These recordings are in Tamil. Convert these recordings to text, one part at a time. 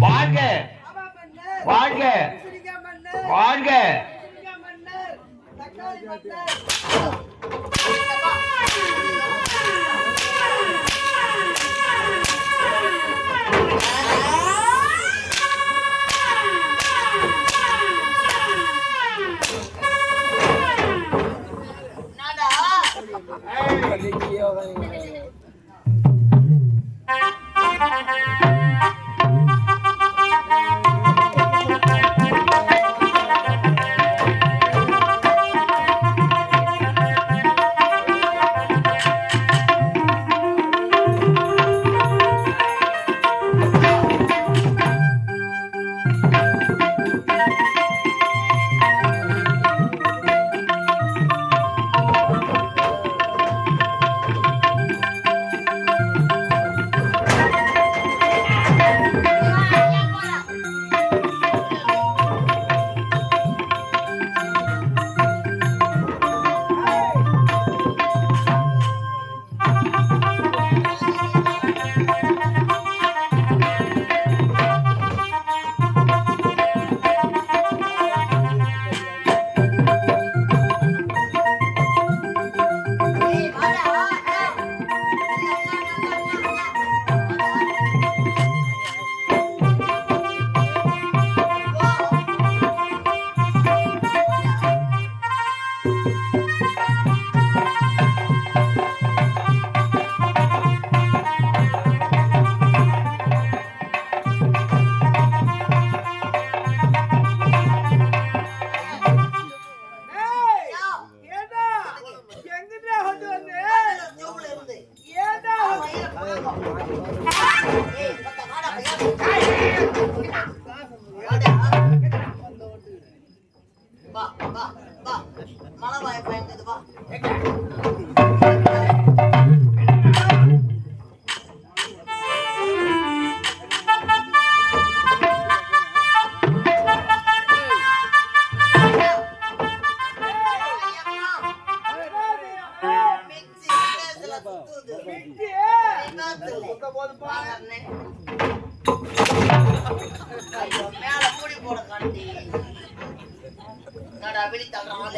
வாழ்க வாழ்க வாழ்க. மேல மூடி போட காண்டி நடா வெளி தள்ளுறான்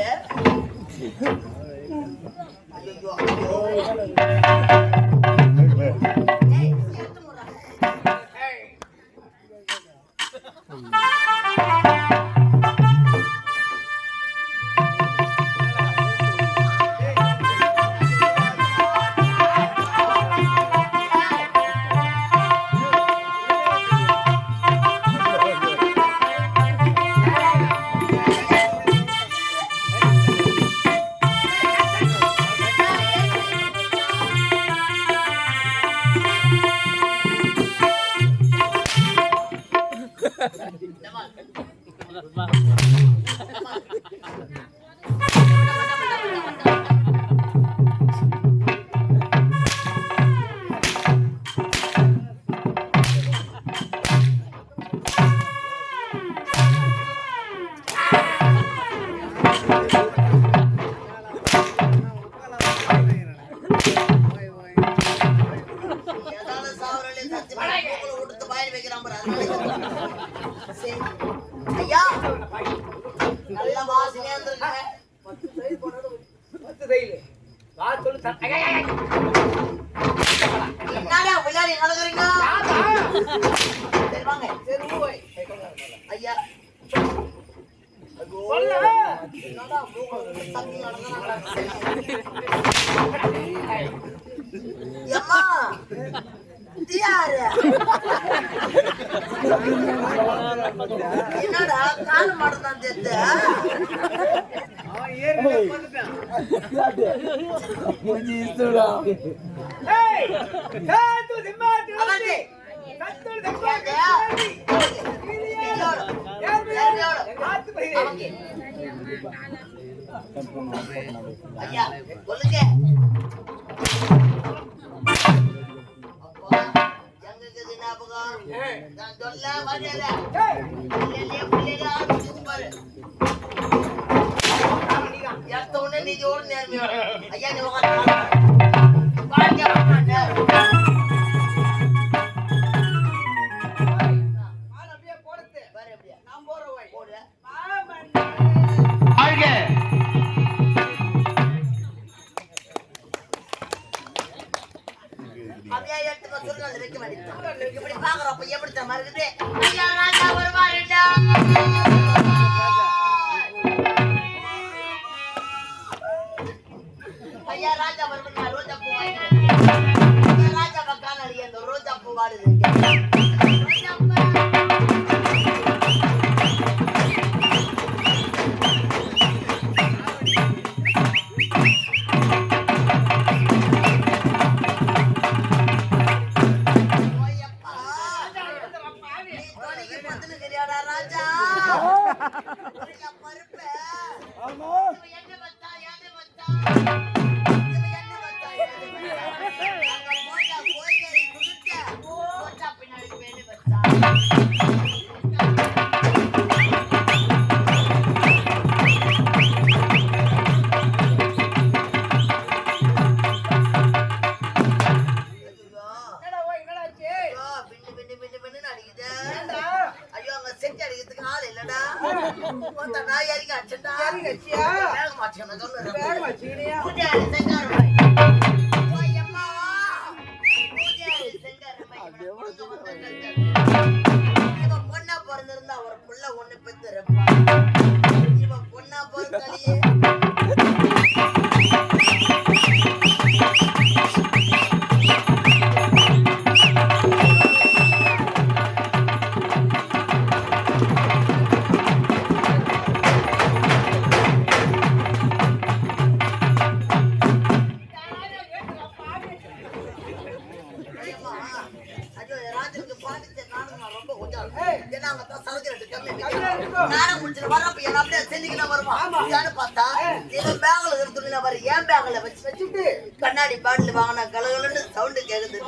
ஐயா நல்ல வாசனையா இருந்திருக்குங்க. 10 தைல வா சொல்லு. என்னடா விளையாடி நடக்குறீங்க? சரி வாங்க. சரி போய் ஐயா சொல்ல என்னடா மூக்கு தண்ணி நடக்குறா? அம்மா என்னடா கால் மாட்டதான் தெரியுது. ஐயா சொல்லுங்க. நான் சொல்ல வரல. எடுத்த உடனே நீதியோடு நேர்மையோட ஐயா நீ பிடிச்ச மாதிரி இருக்குது. ஐயா ராஜா வருவாருடா. ஐயா ராஜா வருவாருடா. ரோஜா பூ வாங்கிட்டு ராஜா பக்கான அடி அந்த ரோஜா பூ வாடுது. பொண்ணா பிறந்திருந்தா ஒரு புள்ள ஒண்ணு பெத்திருப்பா. இவன் பொண்ணா பிறந்தாலேயே கண்ணாடி பாட்டில் வாங்கின கலகலன்னு சவுண்டு கேக்குது.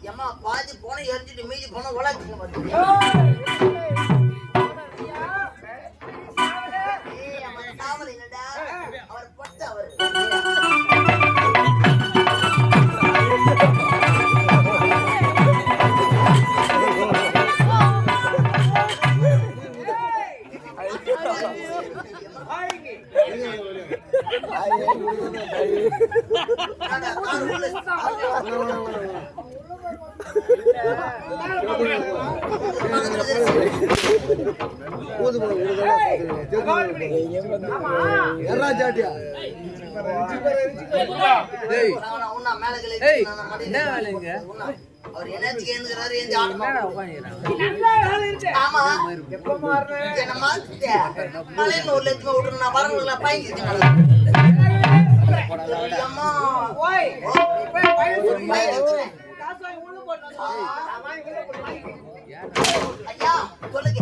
ஏமா பாதி போன எரிஞ்சிட்டு மீதி போன உலகத்துக்கு வந்து அவர் பொட்ட அவர் அவர் என்ன மலைநூர்ல எடுத்து விட்டுரு நான் வரவங்கள பயங்கிருக்கேன். ஐயா சொல்லுங்க.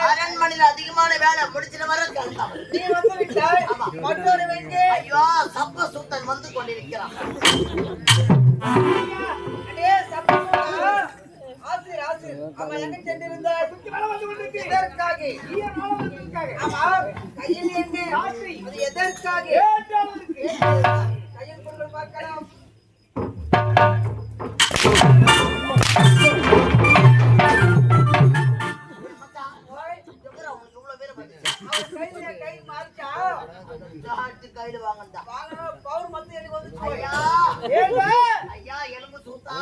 அரண்மனையில் அதிகமான வேலை முடிச்சிட்டு வர ஐயோ சப்ப சூத்தன் வந்து கொண்டிருக்கிறான். கையில வாங்கண்டா பவர் மத்து எனக்கு வந்து ஐயா எலும்பு சூத்தா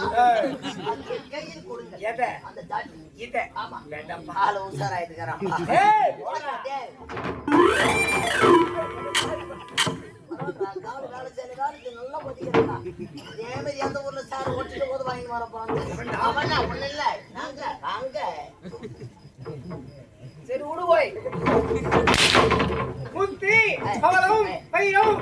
கையில் கொடுங்க அந்த தாடி இத ஆமா வேண்டாம் பால உசாராயிட்டுக்கறான். நல்லா போதிக்கிறா அதே மாதிரி அந்த ஊர்ல சார் ஒட்டிட்டு போது வாங்கி வர போறாங்க. அவனா ஒண்ணு இல்ல நாங்க நாங்க சரி விடு போய் முத்தி அவரும் பையும்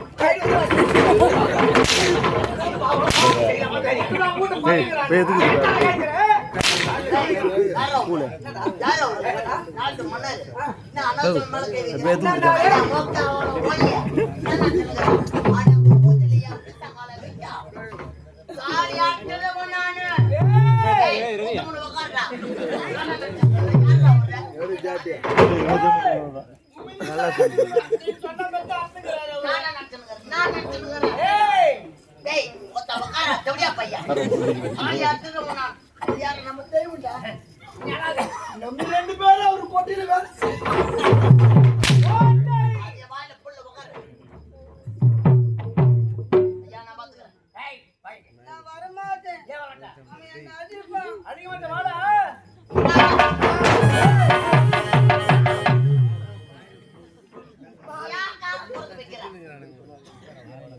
நம்ம 2 பேரும் ஒரு கொட்டில வேலை அது வாயில புள்ள உட்காரு. ஐயா நான் பாத்துக்கிறேன். ஏய் பை நான் வரமாட்டேன். ஏன் வரட்ட அவன் என்ன அடிப்பான். அதிக மாட்ட வாடா ஏன் காசு கொடுத்து வைக்கிறேன்?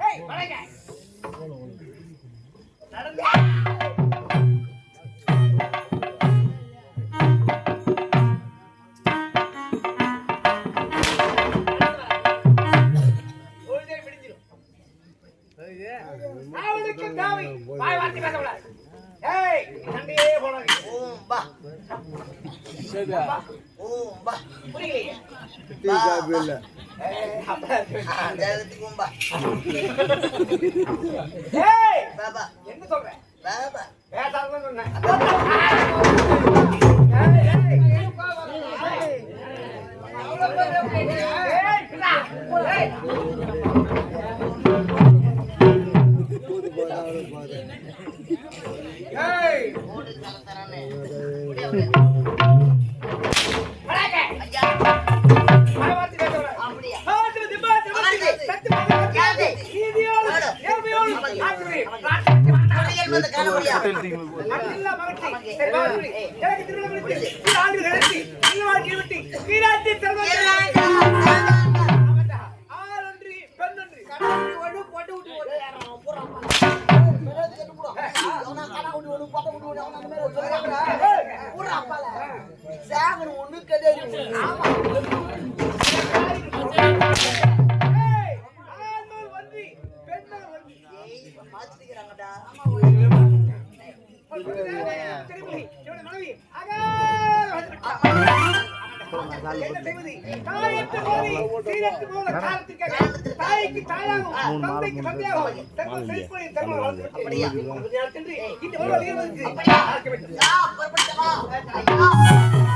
ஏய் வளைங்க நடந்து ஓய்தே பிடிச்சிரும் அவளுக்கு தாவி வாய் வார்த்தை பேசக்கூடாது ஏய் சண்டையே போடாதீங்க ஓம் பா ஓம் பா புரியலையே பா ஏய் அப்பதான் தேவத்துக்கும் பா ஏய் பாபா என்ன சொல்ற பாபா பேசாதன்னு சொன்னேன் ஓடு தரத்தரானே ஐயா அப்படியா குடியல் வந்து காண ஒண்ணு கிடையாது. மாத்திக்கிறாங்கடா தாய்க்கு தாயாகும் தந்தைக்கு தந்தையாகும் அப்படியா அப்படியா புறப்பட்டவா ஐயா